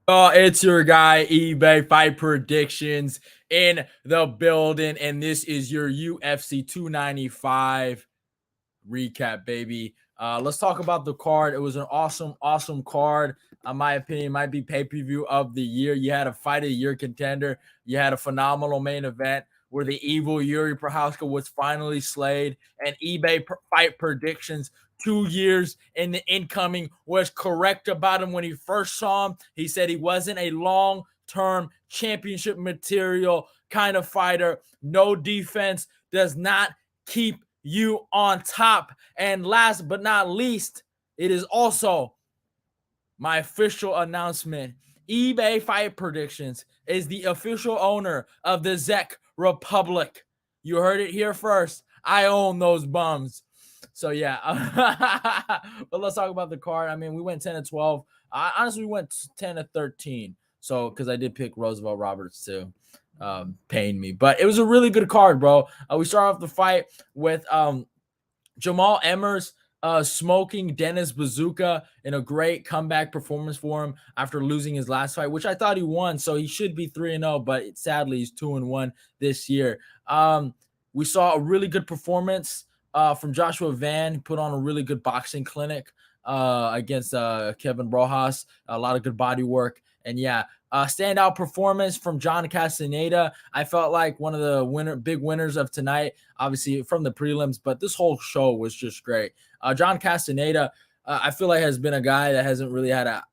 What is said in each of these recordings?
Oh, it's your guy, eBay Fight Predictions in the building. And this is your UFC 295 recap, baby. Let's talk about the card. It was an awesome card. In my opinion, it might be pay-per-view of the year. You had a fight of the year contender. You had a phenomenal main event where the evil Jiří Procházka was finally slayed, and eBay Fight Predictions 2 years in the incoming was correct about him when he first saw him. He said he wasn't a long-term championship material kind of fighter. No defense does not keep you on top. And last but not least, it is also my official announcement. eBay Fight Predictions is the official owner of the CZECH Republic. You heard it here first. I own those bums. So yeah, but let's talk about the card. I mean, we went 10 to 12. Honestly, we went 10 to 13. So because I did pick Roosevelt Roberts too, paying me, but it was a really good card, bro. We start off the fight with Jamal Emmers smoking Dennis Bazooka in a great comeback performance for him after losing his last fight, which I thought he won. So he should be 3-0, but sadly he's 2-1 this year. We saw a really good performance from Joshua Van, put on a really good boxing clinic against Kevin Rojas. A lot of good body work. And yeah, standout performance from John Castaneda. I felt like one of the big winners of tonight, obviously from the prelims, but this whole show was just great. John Castaneda, I feel like has been a guy that hasn't really had a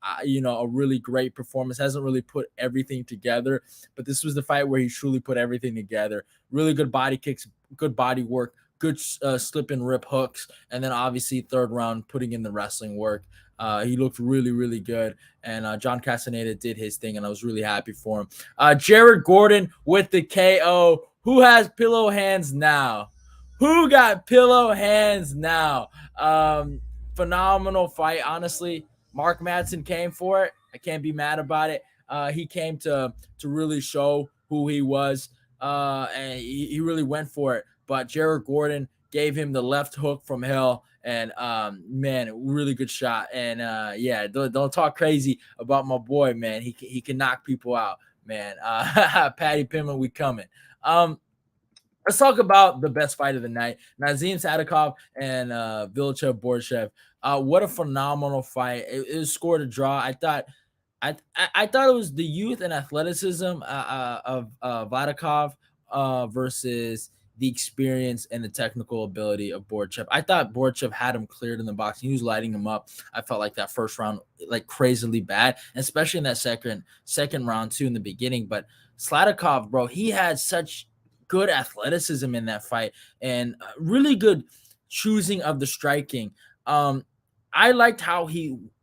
really great performance, hasn't really put everything together. But this was the fight where he truly put everything together. Really good body kicks, good body work, good slip and rip hooks, and then obviously third round putting in the wrestling work. He looked really good, and John Castaneda did his thing, and I was really happy for him. Jared Gordon with the KO. Who has pillow hands now? Who got pillow hands now? Phenomenal fight, honestly. Mark Madsen came for it. I can't be mad about it. He came to really show who he was, and he really went for it. But Jared Gordon gave him the left hook from hell, and man, really good shot. And yeah, don't talk crazy about my boy, man. He can knock people out, man. Patty Pimmon, we coming. Let's talk about the best fight of the night: Nazim Sadikov and Vilchev Borchev. What a phenomenal fight! It was scored a draw. I thought it was the youth and athleticism of Vladikov versus the experience and the technical ability of Borchev. I thought Borchev had him cleared in the box. He was lighting him up. I felt like that first round, like crazily bad, especially in that second round too in the beginning. But Sladikov, bro, he had such good athleticism in that fight and really good choosing of the striking. I liked how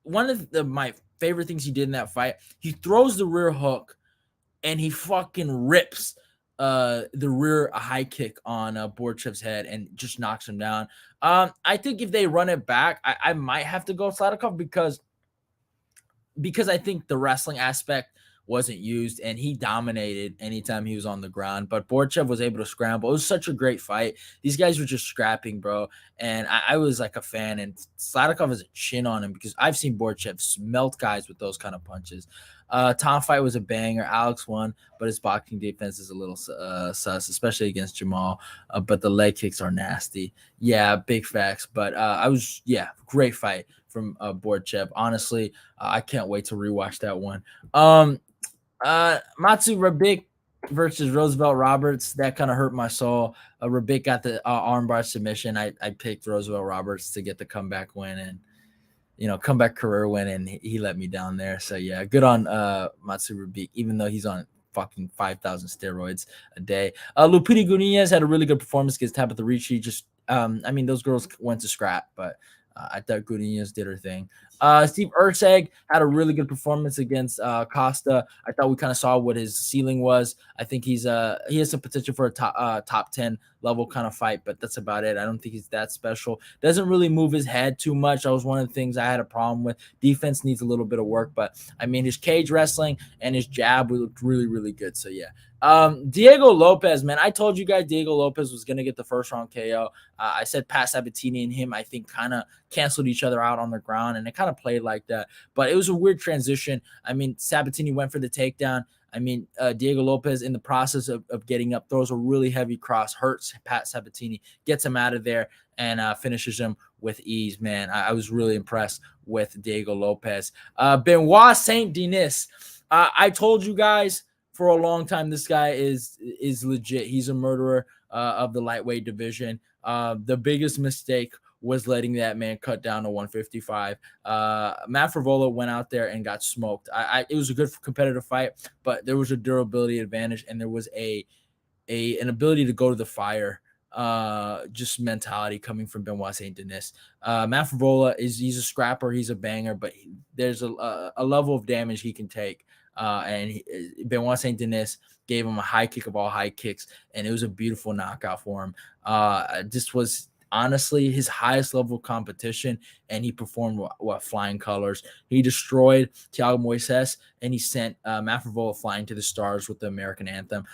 one of my favorite things he did in that fight, he throws the rear hook and he fucking rips the rear high kick on Borchev's head and just knocks him down. I think if they run it back, I might have to go Sladikov because I think the wrestling aspect wasn't used and he dominated anytime he was on the ground. But Borchev was able to scramble. It was such a great fight. These guys were just scrapping, bro. And I was like a fan. And Sladikov has a chin on him because I've seen Borchev smelt guys with those kind of punches. Tom fight was a banger. Alex won, but his boxing defense is a little sus, especially against Jamal. But the leg kicks are nasty. Yeah, big facts. But great fight from Borchev. Honestly, I can't wait to rewatch that one. Matsu Rabik versus Roosevelt Roberts, that kind of hurt my soul. Rabik got the armbar submission. I picked Roosevelt Roberts to get the comeback win and comeback career win, and he let me down there. So yeah, good on Matsu Rabik, even though he's on fucking 5,000 steroids a day. Lupita Godinez had a really good performance against Tabitha Ricci. Just those girls went to scrap, but I thought Godinez did her thing. Steve Erceg had a really good performance against Costa. I thought we kind of saw what his ceiling was. I think he has some potential for a top 10 level kind of fight, but that's about it. I don't think he's that special. Doesn't really move his head too much. That was one of the things I had a problem with. Defense needs a little bit of work, but I mean his cage wrestling and his jab looked really good. So yeah. Diego Lopez, man, I told you guys Diego Lopez was gonna get the first round KO. I said Pat Sabatini and him, I think, kind of canceled each other out on the ground, and it kind kind of played like that, but it was a weird transition. I mean, Sabatini went for the takedown. I mean, Diego Lopez, in the process of getting up, throws a really heavy cross, hurts Pat Sabatini, gets him out of there, and finishes him with ease, man. I was really impressed with Diego Lopez. Benoit Saint-Denis. I told you guys for a long time this guy is legit. He's a murderer of the lightweight division. The biggest mistake was letting that man cut down to 155. Matt Frevola went out there and got smoked. It was a good competitive fight, but there was a durability advantage, and there was an ability to go to the fire, just mentality coming from Benoit Saint-Denis. Matt Frevola he's a scrapper, he's a banger, but there's a level of damage he can take. Benoit Saint-Denis gave him a high kick of all high kicks, and it was a beautiful knockout for him. This was honestly his highest level of competition, and he performed what flying colors. He destroyed Thiago Moises, and he sent Matt Frevola flying to the stars with the American anthem.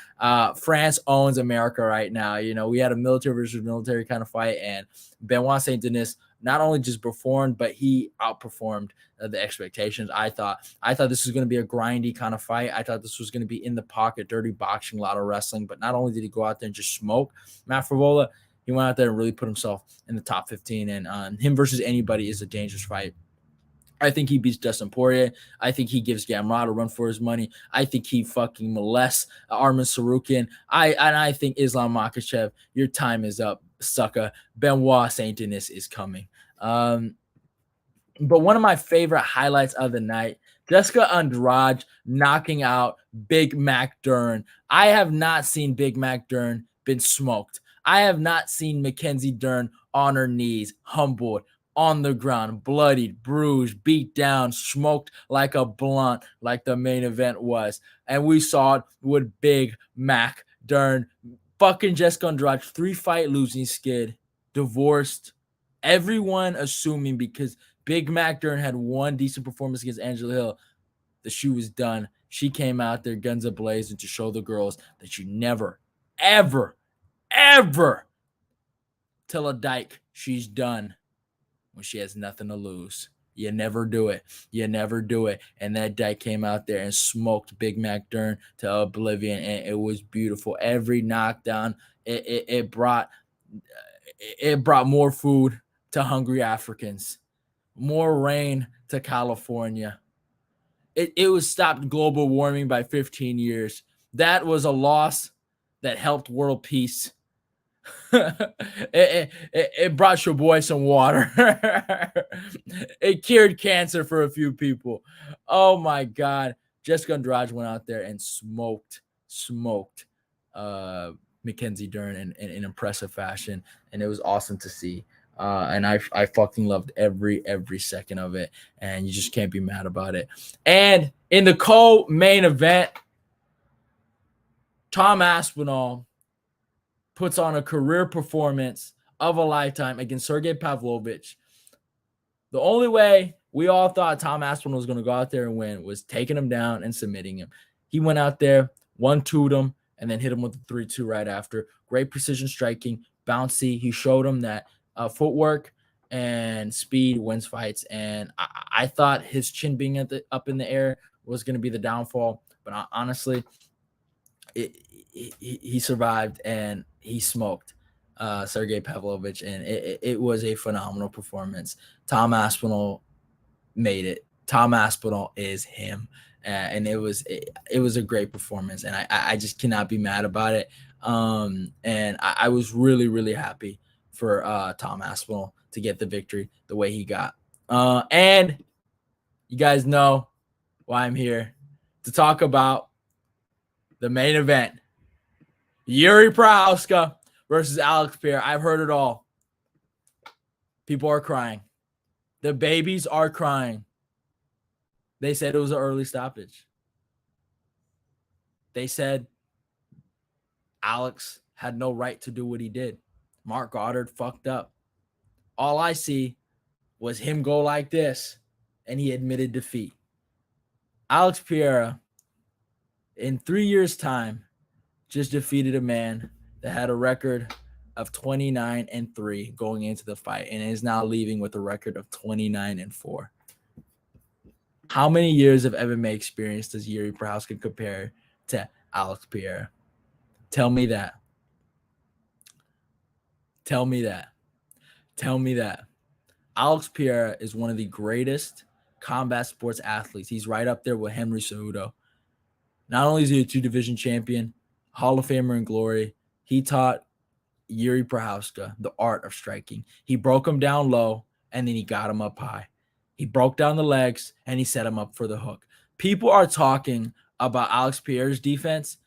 France owns America right now. You know, we had a military versus military kind of fight, and Benoit Saint-Denis not only just performed, but he outperformed the expectations. I thought this was going to be a grindy kind of fight. I thought this was going to be in the pocket, dirty boxing, a lot of wrestling. But not only did he go out there and just smoke Matt Frevola, he went out there and really put himself in the top 15. And him versus anybody is a dangerous fight. I think he beats Dustin Poirier. I think he gives Gamrot a run for his money. I think he fucking molests Arman Sarukian. I think Islam Makhachev, your time is up, sucker. Benoit Saint-Denis is coming. But one of my favorite highlights of the night, Jessica Andrade knocking out Big Mac Dern. I have not seen Big Mac Dern been smoked. I have not seen Mackenzie Dern on her knees, humbled, on the ground, bloodied, bruised, beat down, smoked like a blunt, like the main event was. And we saw it with Big Mac Dern. Fucking Jessica Andrade, 3-fight losing skid, divorced. Everyone assuming because Big Mac Dern had one decent performance against Angela Hill, the shoe was done. She came out there guns a-blazing to show the girls that you never, ever tell a dyke she's done when she has nothing to lose. You never do it. You never do it. And that dyke came out there and smoked Big Mac Dern to oblivion, and it was beautiful. Every knockdown, it brought more food to hungry Africans, more rain to California. It was stopped global warming by 15 years. That was a loss that helped world peace. it brought your boy some water. It cured cancer for a few people. Oh my God. Jessica Andrade went out there and smoked Mackenzie Dern in impressive fashion, and it was awesome to see. And I fucking loved every second of it, and you just can't be mad about it. And in the co-main event, Tom Aspinall puts on a career performance of a lifetime against Sergey Pavlovich. The only way we all thought Tom Aspinall was going to go out there and win was taking him down and submitting him. He went out there, 1-2'd him, and then hit him with the 3-2 right after. Great precision striking, bouncy. He showed him that footwork and speed wins fights. And I thought his chin being up in the air was going to be the downfall. But honestly, he survived and he smoked Sergey Pavlovich, and it was a phenomenal performance. Tom Aspinall made it. Tom Aspinall is him, and it was a great performance, and I just cannot be mad about it. And I was really happy for Tom Aspinall to get the victory the way he got. And you guys know why I'm here, to talk about the main event. Jiří Procházka versus Alex Pereira. I've heard it all. People are crying. The babies are crying. They said it was an early stoppage. They said Alex had no right to do what he did. Mark Goddard fucked up. All I see was him go like this, and he admitted defeat. Alex Pereira, in 3 years' time, just defeated a man that had a record of 29-3 going into the fight, and is now leaving with a record of 29-4. How many years of MMA experience does Jiří Procházka compare to Alex Pereira? Tell me that. Tell me that. Tell me that. Alex Pereira is one of the greatest combat sports athletes. He's right up there with Henry Cejudo. Not only is he a two-division champion, Hall of Famer in glory, he taught Jiří Procházka the art of striking. He broke him down low, and then he got him up high. He broke down the legs, and he set him up for the hook. People are talking about Alex Pereira's defense.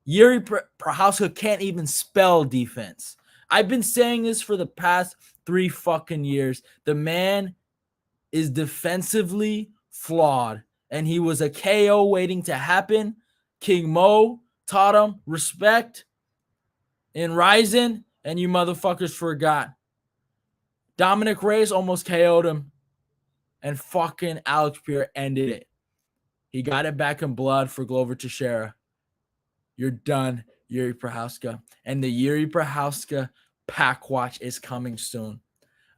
Jiří Procházka can't even spell defense. I've been saying this for the past 3 fucking years. The man is defensively flawed, and he was a KO waiting to happen. King Mo taught him respect in Ryzen, and you motherfuckers forgot. Dominic Reyes almost KO'd him, and fucking Alex Pereira ended it. He got it back in blood for Glover Teixeira. You're done, Jiří Procházka. And the Jiří Procházka pack watch is coming soon.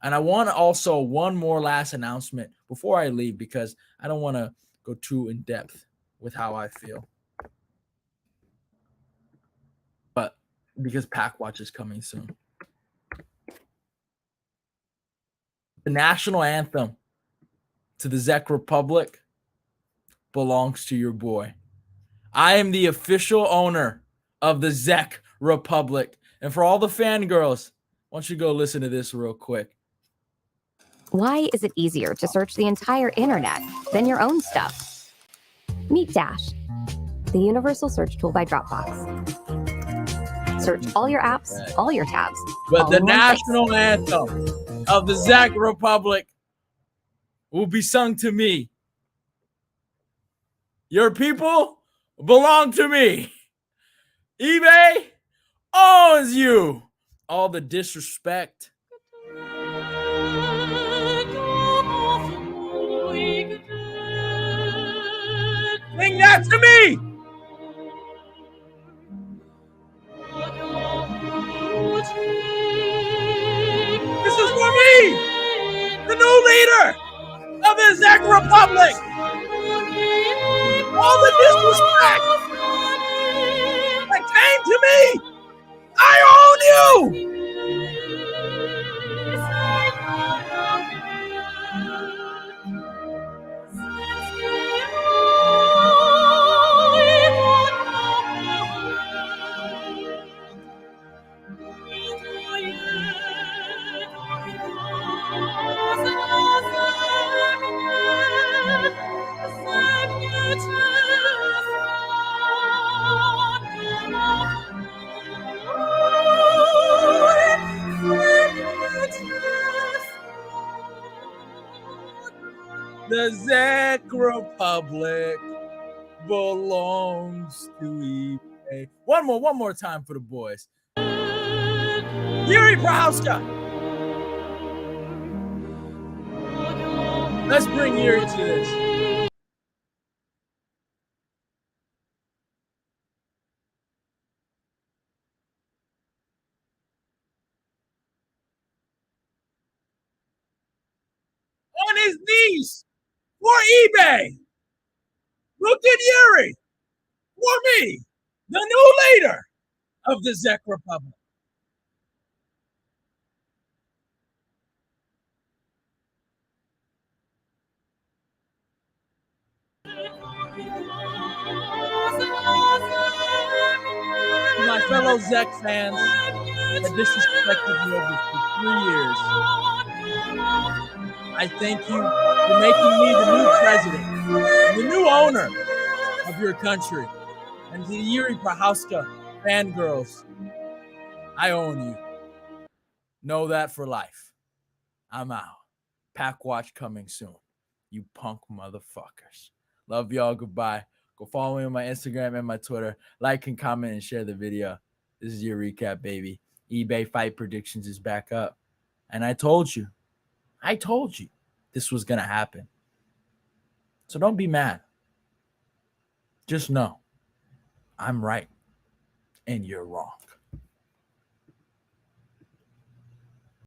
And I want also one more last announcement before I leave, because I don't want to go too in depth with how I feel. But because pack watch is coming soon. The national anthem to the CZECH Republic belongs to your boy. I am the official owner of the CZECH Republic. And for all the fangirls, why don't you go listen to this real quick. Why is it easier to search the entire internet than your own stuff? Meet Dash, the universal search tool by Dropbox. Search all your apps, all your tabs. But the national anthem of the CZECH Republic will be sung to me. Your people belong to me. eBay owns you. All the disrespect. Sing that to me. This is for me, the new leader of the CZECH Republic. All the disrespect that came to me, I own you. The CZECH Republic belongs to eBay. One more time for the boys. Jiří Procházka. Let's bring Jiří to this. On his knees for eBay. Look at Jiří for me, the new leader of the CZECH Republic. My fellow CZECH fans that disrespected me over 3 years, I thank you for making me the new president, the new owner of your country. And to the Jiří Procházka fangirls, I own you. Know that for life. I'm out. Pack watch coming soon. You punk motherfuckers. Love y'all. Goodbye. Go follow me on my Instagram and my Twitter. Like and comment and share the video. This is your recap, baby. eBay fight predictions is back up. And I told you this was going to happen. So don't be mad. Just know I'm right and you're wrong.